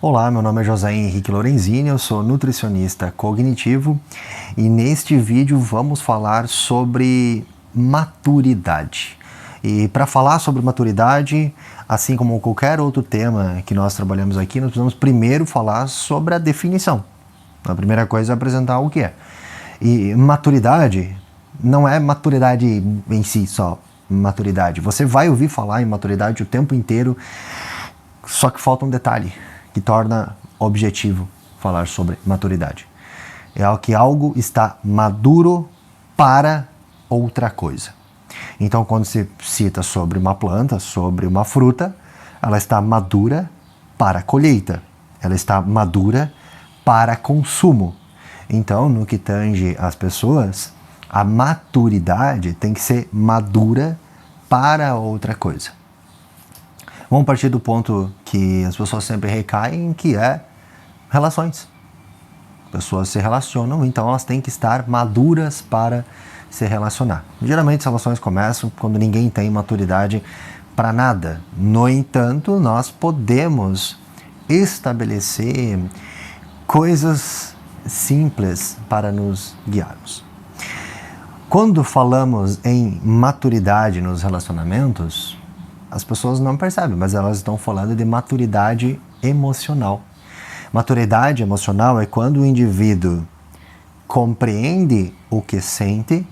Olá, meu nome é José Henrique Lorenzini, eu sou nutricionista cognitivo e neste vídeo vamos falar sobre maturidade. E para falar sobre maturidade, assim como qualquer outro tema que nós trabalhamos aqui, nós precisamos primeiro falar sobre a definição. A primeira coisa é apresentar o que é. E maturidade não é maturidade em si só, maturidade. Você vai ouvir falar em maturidade o tempo inteiro, só que falta um detalhe que torna objetivo falar sobre maturidade. É que algo está maduro para outra coisa. Então, quando se cita sobre uma planta, sobre uma fruta, ela está madura para colheita. Ela está madura para consumo. Então, no que tange as pessoas, a maturidade tem que ser madura para outra coisa. Vamos partir do ponto que as pessoas sempre recaem, que é relações. Pessoas se relacionam, então elas têm que estar maduras para se relacionar. Geralmente as relações começam quando ninguém tem maturidade para nada. No entanto, nós podemos estabelecer coisas simples para nos guiarmos. Quando falamos em maturidade nos relacionamentos, as pessoas não percebem, mas elas estão falando de maturidade emocional. Maturidade emocional é quando o indivíduo compreende o que sente,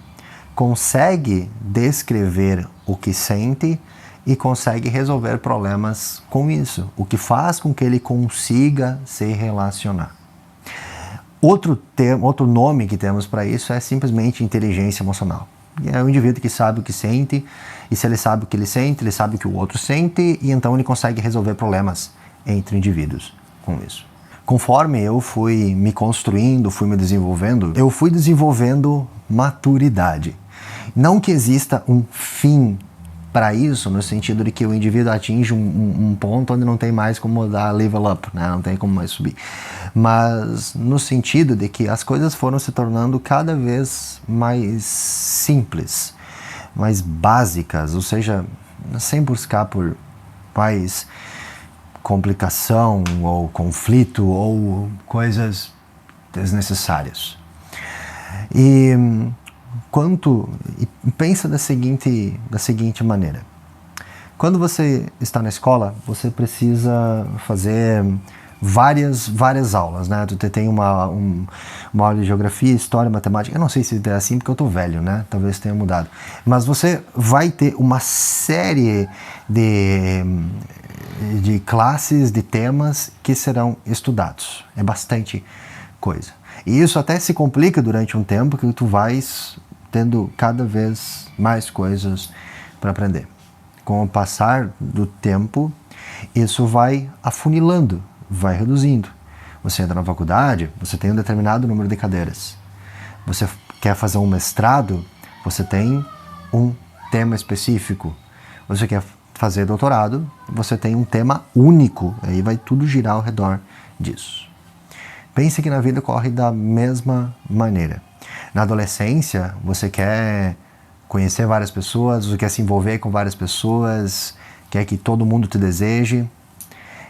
consegue descrever o que sente e consegue resolver problemas com isso, o que faz com que ele consiga se relacionar. Outro nome que temos para isso é simplesmente inteligência emocional. É o indivíduo que sabe o que sente, e se ele sabe o que ele sente, ele sabe o que o outro sente, e então ele consegue resolver problemas entre indivíduos com isso. Conforme eu fui me construindo, fui me desenvolvendo, eu fui desenvolvendo maturidade. Não que exista um fim para isso, no sentido de que o indivíduo atinge um ponto onde não tem mais como dar level up, né? Não tem como mais subir. Mas no sentido de que as coisas foram se tornando cada vez mais simples, mais básicas, ou seja, sem buscar por mais complicação ou conflito ou coisas desnecessárias. E pensa da seguinte maneira. Quando você está na escola, você precisa fazer várias aulas, né? Tu tem uma aula de geografia, história, matemática. Eu não sei se é assim porque eu tô velho, né? Talvez tenha mudado. Mas você vai ter uma série de classes, de temas que serão estudados. É bastante coisa. E isso até se complica durante um tempo que tu vais tendo cada vez mais coisas para aprender. Com o passar do tempo, isso vai afunilando, vai reduzindo. Você entra na faculdade, você tem um determinado número de cadeiras. Você quer fazer um mestrado, você tem um tema específico. Você quer fazer doutorado, você tem um tema único. Aí vai tudo girar ao redor disso. Pense que na vida corre da mesma maneira. Na adolescência, você quer conhecer várias pessoas, você quer se envolver com várias pessoas, quer que todo mundo te deseje.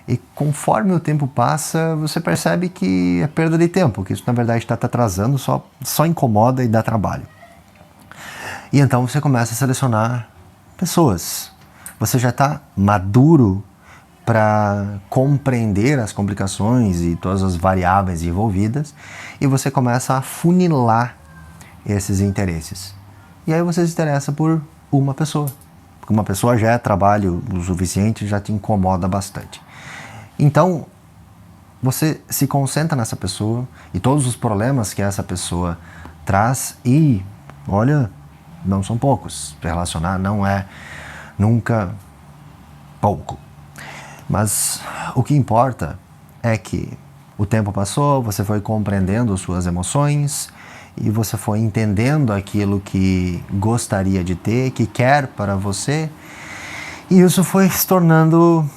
E conforme o tempo passa, você percebe que é perda de tempo, que isso na verdade está te atrasando, só incomoda e dá trabalho. E então você começa a selecionar pessoas. Você já está maduro para compreender as complicações e todas as variáveis envolvidas, e você começa a funilar esses interesses. E aí você se interessa por uma pessoa. Porque uma pessoa já é trabalho o suficiente, já te incomoda bastante. Então, você se concentra nessa pessoa e todos os problemas que essa pessoa traz, e, olha, não são poucos. Se relacionar não é nunca pouco. Mas o que importa é que o tempo passou, você foi compreendendo suas emoções e você foi entendendo aquilo que gostaria de ter, que quer para você, e isso foi se tornando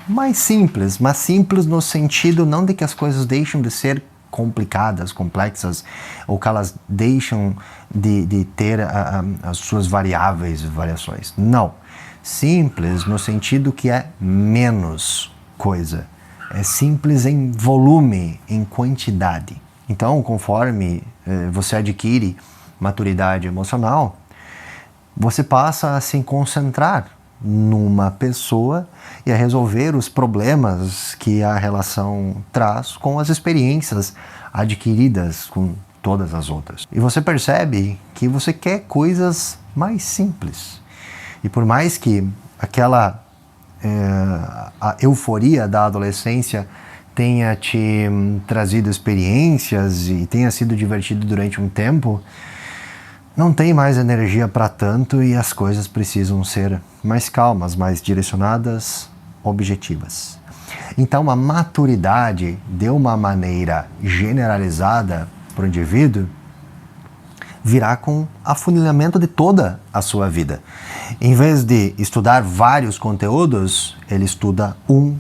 mais simples, mas simples no sentido não de que as coisas deixam de ser complicadas, complexas, ou que elas deixam de ter as suas variações. Não. Simples no sentido que é menos coisa é simples em volume, em quantidade. Então, conforme você adquire maturidade emocional, você passa a se concentrar numa pessoa e a resolver os problemas que a relação traz com as experiências adquiridas com todas as outras. E você percebe que você quer coisas mais simples. E por mais que aquela a euforia da adolescência tenha te trazido experiências e tenha sido divertido durante um tempo, não tem mais energia para tanto e as coisas precisam ser mais calmas, mais direcionadas, objetivas. Então a maturidade, de uma maneira generalizada para o indivíduo, virá com afunilamento de toda a sua vida. Em vez de estudar vários conteúdos, ele estuda um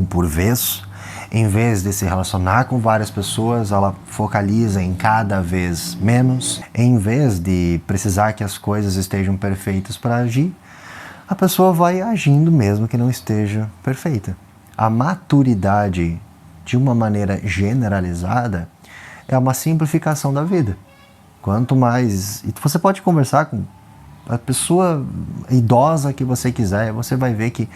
por vez. Em vez de se relacionar com várias pessoas, ela focaliza em cada vez menos. Em vez de precisar que as coisas estejam perfeitas para agir, a pessoa vai agindo mesmo que não esteja perfeita. A maturidade, de uma maneira generalizada, é uma simplificação da vida. Quanto mais... E você pode conversar com a pessoa idosa que você quiser, você vai ver que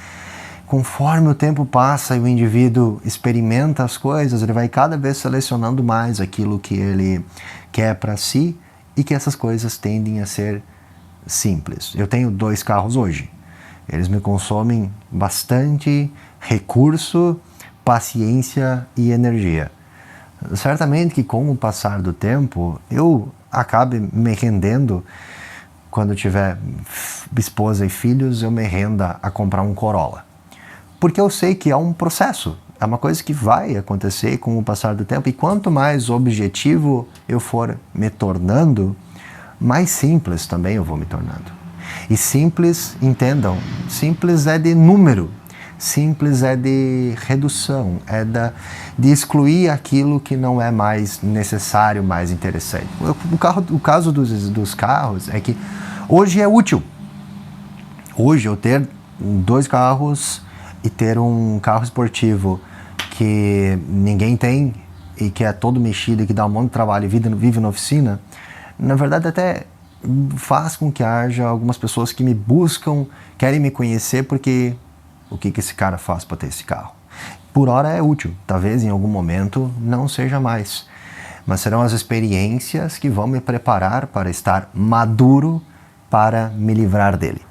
conforme o tempo passa e o indivíduo experimenta as coisas, ele vai cada vez selecionando mais aquilo que ele quer para si e que essas coisas tendem a ser simples. Eu tenho 2 carros hoje. Eles me consomem bastante recurso, paciência e energia. Certamente que com o passar do tempo, eu acabe me rendendo, quando eu tiver esposa e filhos, eu me renda a comprar um Corolla. Porque eu sei que é um processo, é uma coisa que vai acontecer com o passar do tempo, e quanto mais objetivo eu for me tornando, mais simples também eu vou me tornando. E simples, entendam, simples é de número, simples é de redução, é de excluir aquilo que não é mais necessário, mais interessante. O caso dos carros é que hoje é útil. Hoje eu ter 2 carros e ter um carro esportivo que ninguém tem e que é todo mexido e que dá um monte de trabalho e vive na oficina, na verdade até faz com que haja algumas pessoas que me buscam, querem me conhecer porque o que esse cara faz para ter esse carro. Por hora é útil, talvez em algum momento não seja mais, mas serão as experiências que vão me preparar para estar maduro para me livrar dele.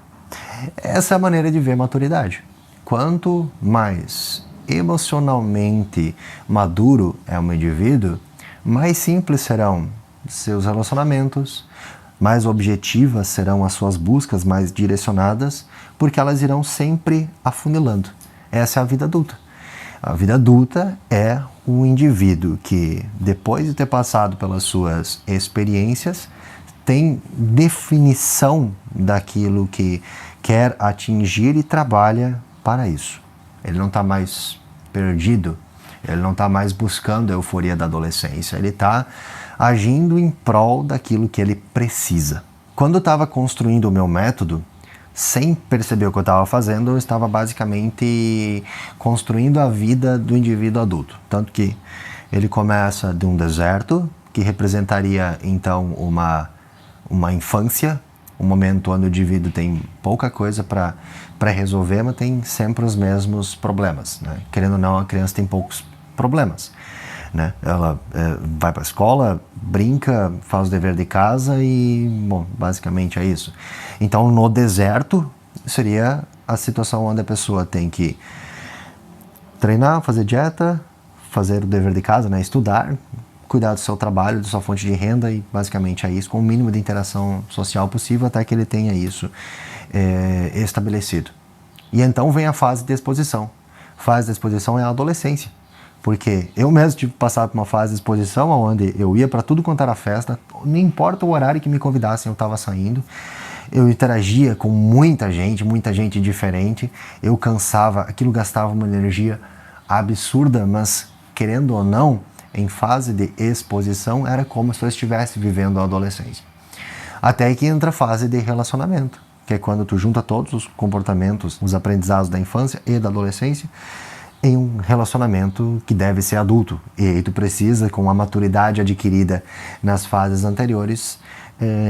Essa é a maneira de ver maturidade. Quanto mais emocionalmente maduro é um indivíduo, mais simples serão seus relacionamentos, mais objetivas serão as suas buscas, mais direcionadas, porque elas irão sempre afunilando. Essa é a vida adulta. A vida adulta é um indivíduo que, depois de ter passado pelas suas experiências, tem definição daquilo que quer atingir e trabalha para isso. Ele não está mais perdido, ele não está mais buscando a euforia da adolescência, ele está agindo em prol daquilo que ele precisa. Quando eu estava construindo o meu método, sem perceber o que eu estava fazendo, eu estava basicamente construindo a vida do indivíduo adulto. Tanto que ele começa de um deserto, que representaria então uma infância, um momento onde o indivíduo tem pouca coisa para resolver, mas tem sempre os mesmos problemas, né? Querendo ou não, a criança tem poucos problemas, né? Ela vai para a escola, brinca, faz o dever de casa e, bom, basicamente é isso. Então, no deserto, seria a situação onde a pessoa tem que treinar, fazer dieta, fazer o dever de casa, né? Estudar, cuidar do seu trabalho, da sua fonte de renda, e basicamente é isso, com o mínimo de interação social possível até que ele tenha isso estabelecido. E então vem a fase de exposição. Fase de exposição é a adolescência, porque eu mesmo tive que passar por uma fase de exposição onde eu ia para tudo quanto era festa, não importa o horário que me convidassem, eu estava saindo, eu interagia com muita gente diferente, eu cansava, aquilo gastava uma energia absurda, mas querendo ou não, em fase de exposição, era como se eu estivesse vivendo a adolescência. Até que entra a fase de relacionamento, que é quando tu junta todos os comportamentos, os aprendizados da infância e da adolescência, em um relacionamento que deve ser adulto. E aí tu precisa, com a maturidade adquirida nas fases anteriores,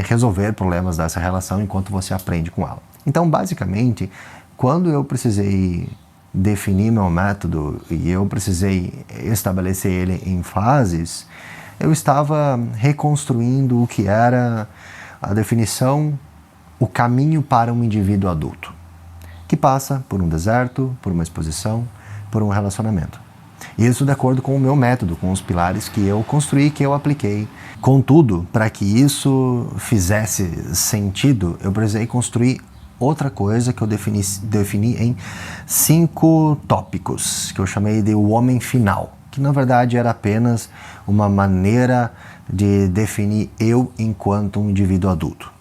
resolver problemas dessa relação enquanto você aprende com ela. Então, basicamente, quando eu precisei definir meu método e eu precisei estabelecer ele em fases, eu estava reconstruindo o que era a definição, o caminho para um indivíduo adulto, que passa por um deserto, por uma exposição, por um relacionamento. Isso de acordo com o meu método, com os pilares que eu construí, que eu apliquei. Contudo, para que isso fizesse sentido, eu precisei construir outra coisa que eu defini em 5 tópicos, que eu chamei de o homem final, que na verdade era apenas uma maneira de definir eu enquanto um indivíduo adulto.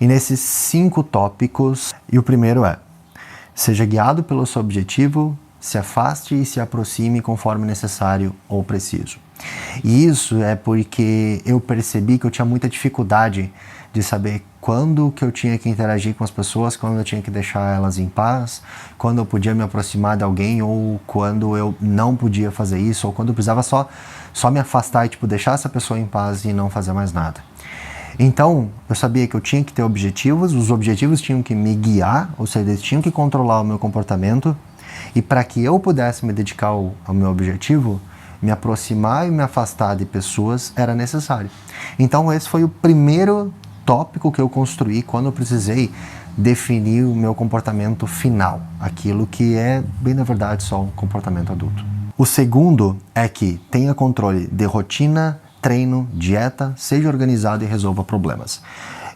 E nesses 5 tópicos, e o primeiro é: seja guiado pelo seu objetivo, se afaste e se aproxime conforme necessário ou preciso. E isso é porque eu percebi que eu tinha muita dificuldade de saber quando que eu tinha que interagir com as pessoas, quando eu tinha que deixar elas em paz, quando eu podia me aproximar de alguém ou quando eu não podia fazer isso, ou quando eu precisava só me afastar e deixar essa pessoa em paz e não fazer mais nada. Então, eu sabia que eu tinha que ter objetivos, os objetivos tinham que me guiar, ou seja, eles tinham que controlar o meu comportamento, e para que eu pudesse me dedicar ao meu objetivo, me aproximar e me afastar de pessoas era necessário. Então, esse foi o primeiro tópico que eu construí quando eu precisei definir o meu comportamento final, aquilo que é, bem na verdade, só um comportamento adulto. O segundo é que tenha controle de rotina, treino, dieta, seja organizado e resolva problemas.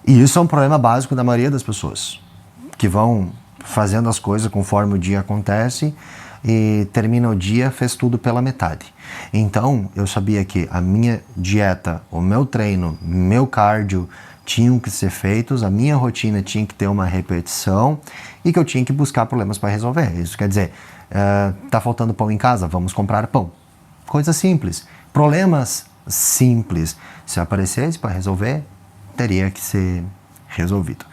E isso é um problema básico da maioria das pessoas, que vão fazendo as coisas conforme o dia acontece e termina o dia, fez tudo pela metade. Então, eu sabia que a minha dieta, o meu treino, meu cardio tinham que ser feitos, a minha rotina tinha que ter uma repetição e que eu tinha que buscar problemas para resolver. Isso quer dizer, tá faltando pão em casa? Vamos comprar pão. Coisa simples. Problemas simples. Se aparecesse para resolver, teria que ser resolvido.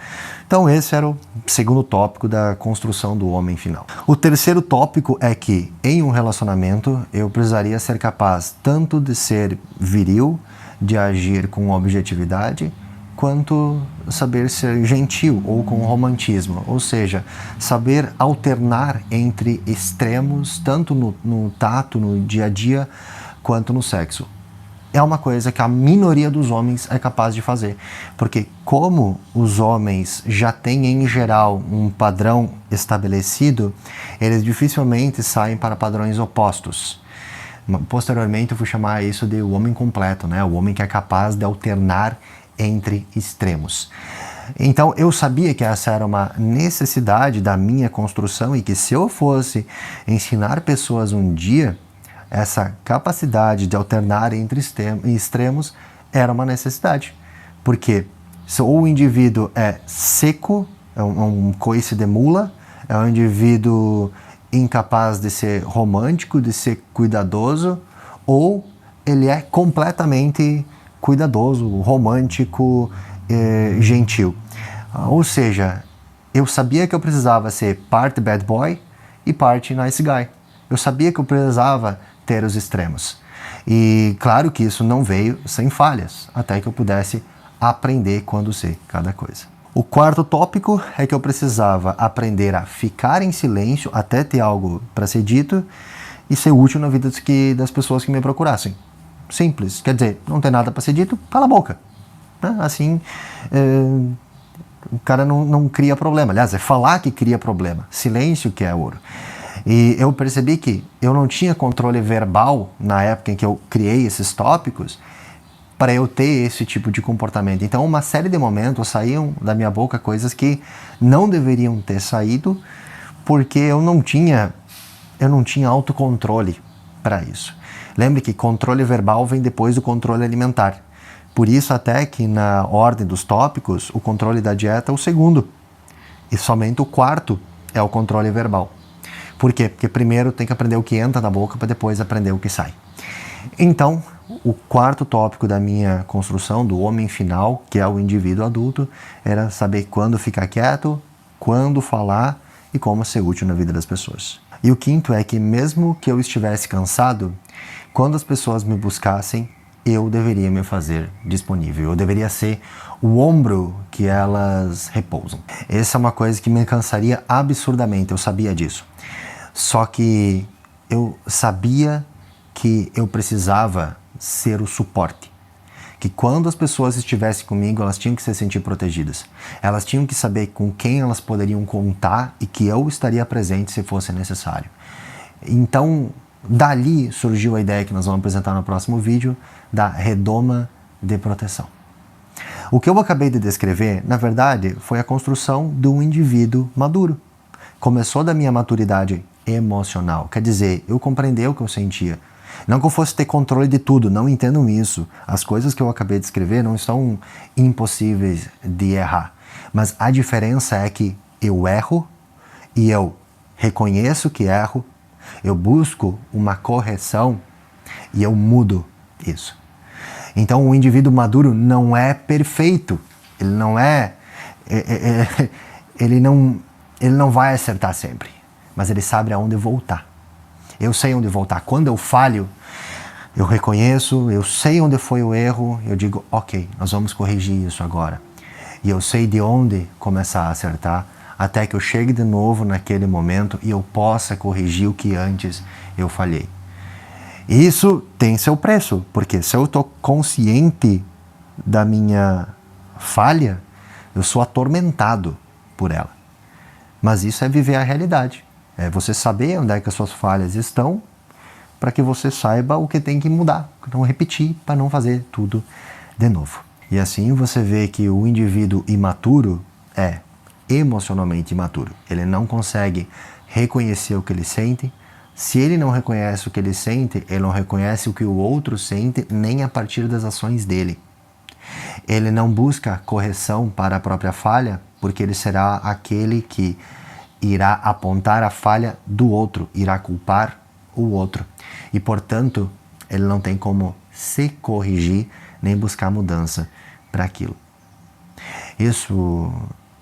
Então esse era o segundo tópico da construção do homem final. O terceiro tópico é que em um relacionamento eu precisaria ser capaz tanto de ser viril, de agir com objetividade, quanto saber ser gentil ou com romantismo, ou seja, saber alternar entre extremos tanto no tato, no dia a dia, quanto no sexo. É uma coisa que a minoria dos homens é capaz de fazer, porque como os homens já têm em geral um padrão estabelecido, eles dificilmente saem para padrões opostos. Posteriormente eu fui chamar isso de o homem completo, né? O homem que é capaz de alternar entre extremos. Então eu sabia que essa era uma necessidade da minha construção e que se eu fosse ensinar pessoas um dia, essa capacidade de alternar entre extremos era uma necessidade. Porque se o indivíduo é seco, é um coice de mula, é um indivíduo incapaz de ser romântico, de ser cuidadoso, ou ele é completamente cuidadoso, romântico, gentil. Ou seja, eu sabia que eu precisava ser parte bad boy e parte nice guy. Eu sabia que eu precisava ter os extremos. E claro que isso não veio sem falhas, até que eu pudesse aprender quando ser cada coisa. O quarto tópico é que eu precisava aprender a ficar em silêncio até ter algo para ser dito e ser útil na vida das pessoas que me procurassem. Simples, quer dizer, não tem nada para ser dito, cala a boca. Assim, o cara não cria problema. Aliás, é falar que cria problema. Silêncio que é ouro. E eu percebi que eu não tinha controle verbal na época em que eu criei esses tópicos para eu ter esse tipo de comportamento. Então, uma série de momentos saíam da minha boca coisas que não deveriam ter saído porque eu não tinha autocontrole para isso. Lembre que controle verbal vem depois do controle alimentar. Por isso até que na ordem dos tópicos, o controle da dieta é o segundo. E somente o quarto é o controle verbal. Por quê? Porque primeiro tem que aprender o que entra na boca para depois aprender o que sai. Então, o quarto tópico da minha construção do homem final, que é o indivíduo adulto, era saber quando ficar quieto, quando falar e como ser útil na vida das pessoas. E o quinto é que mesmo que eu estivesse cansado, quando as pessoas me buscassem, eu deveria me fazer disponível. Eu deveria ser o ombro que elas repousam. Essa é uma coisa que me cansaria absurdamente, eu sabia disso. Só que eu sabia que eu precisava ser o suporte. Que quando as pessoas estivessem comigo, elas tinham que se sentir protegidas. Elas tinham que saber com quem elas poderiam contar e que eu estaria presente se fosse necessário. Então, dali surgiu a ideia que nós vamos apresentar no próximo vídeo da redoma de proteção. O que eu acabei de descrever, na verdade, foi a construção de um indivíduo maduro. Começou da minha maturidade emocional, quer dizer, eu compreendi o que eu sentia. Não que eu fosse ter controle de tudo, não entendam isso. As coisas que eu acabei de escrever não são impossíveis de errar. Mas a diferença é que eu erro e eu reconheço que erro, eu busco uma correção e eu mudo isso. Então o indivíduo maduro não é perfeito. Ele não é... Ele não vai acertar sempre. Mas ele sabe aonde voltar. Eu sei onde voltar. Quando eu falho, eu reconheço, eu sei onde foi o erro, eu digo, ok, nós vamos corrigir isso agora. E eu sei de onde começar a acertar, até que eu chegue de novo naquele momento e eu possa corrigir o que antes eu falhei. Isso tem seu preço, porque se eu estou consciente da minha falha, eu sou atormentado por ela. Mas isso é viver a realidade. É você saber onde é que as suas falhas estão para que você saiba o que tem que mudar, não repetir, para não fazer tudo de novo. E assim você vê que o indivíduo imaturo é emocionalmente imaturo. Ele não consegue reconhecer o que ele sente. Se ele não reconhece o que ele sente, ele não reconhece o que o outro sente, nem a partir das ações dele. Ele não busca correção para a própria falha, porque ele será aquele que irá apontar a falha do outro, irá culpar o outro. E, portanto, ele não tem como se corrigir, nem buscar mudança para aquilo. Isso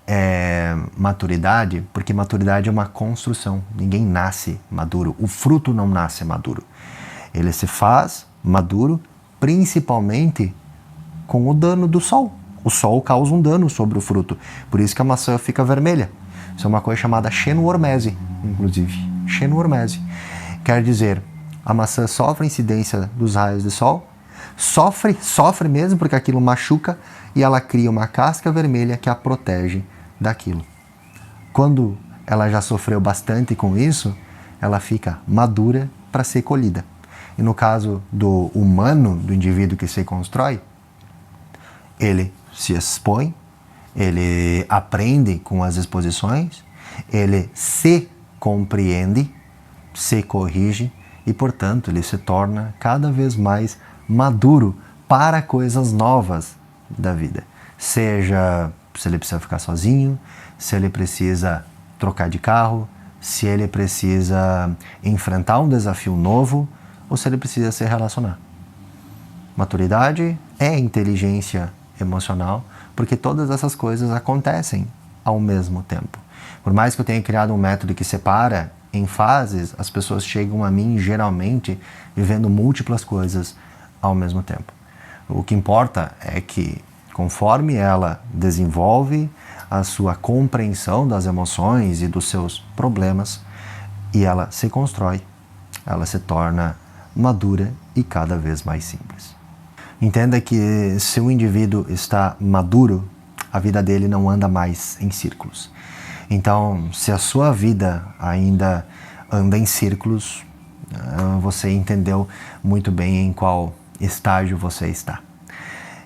é maturidade, porque maturidade é uma construção. Ninguém nasce maduro. O fruto não nasce maduro. Ele se faz maduro, principalmente com o dano do sol. O sol causa um dano sobre o fruto. Por isso que a maçã fica vermelha. Isso é uma coisa chamada xenohormese, inclusive. Xenohormese. Quer dizer, a maçã sofre a incidência dos raios de sol, sofre mesmo porque aquilo machuca e ela cria uma casca vermelha que a protege daquilo. Quando ela já sofreu bastante com isso, ela fica madura para ser colhida. E no caso do humano, do indivíduo que se constrói, ele se expõe, ele aprende com as exposições, ele se compreende, se corrige e, portanto, ele se torna cada vez mais maduro para coisas novas da vida. Seja se ele precisa ficar sozinho, se ele precisa trocar de carro, se ele precisa enfrentar um desafio novo ou se ele precisa se relacionar. Maturidade é inteligência emocional, porque todas essas coisas acontecem ao mesmo tempo. Por mais que eu tenha criado um método que separa em fases, as pessoas chegam a mim geralmente vivendo múltiplas coisas ao mesmo tempo. O que importa é que conforme ela desenvolve a sua compreensão das emoções e dos seus problemas e ela se constrói, ela se torna madura e cada vez mais simples. Entenda que se o indivíduo está maduro, a vida dele não anda mais em círculos. Então, se a sua vida ainda anda em círculos, você entendeu muito bem em qual estágio você está.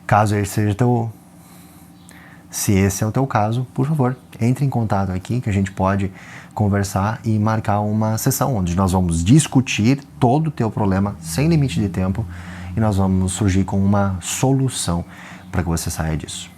Caso esse seja se esse é o teu caso, por favor, entre em contato aqui que a gente pode conversar e marcar uma sessão onde nós vamos discutir todo o teu problema sem limite de tempo e nós vamos surgir com uma solução para que você saia disso.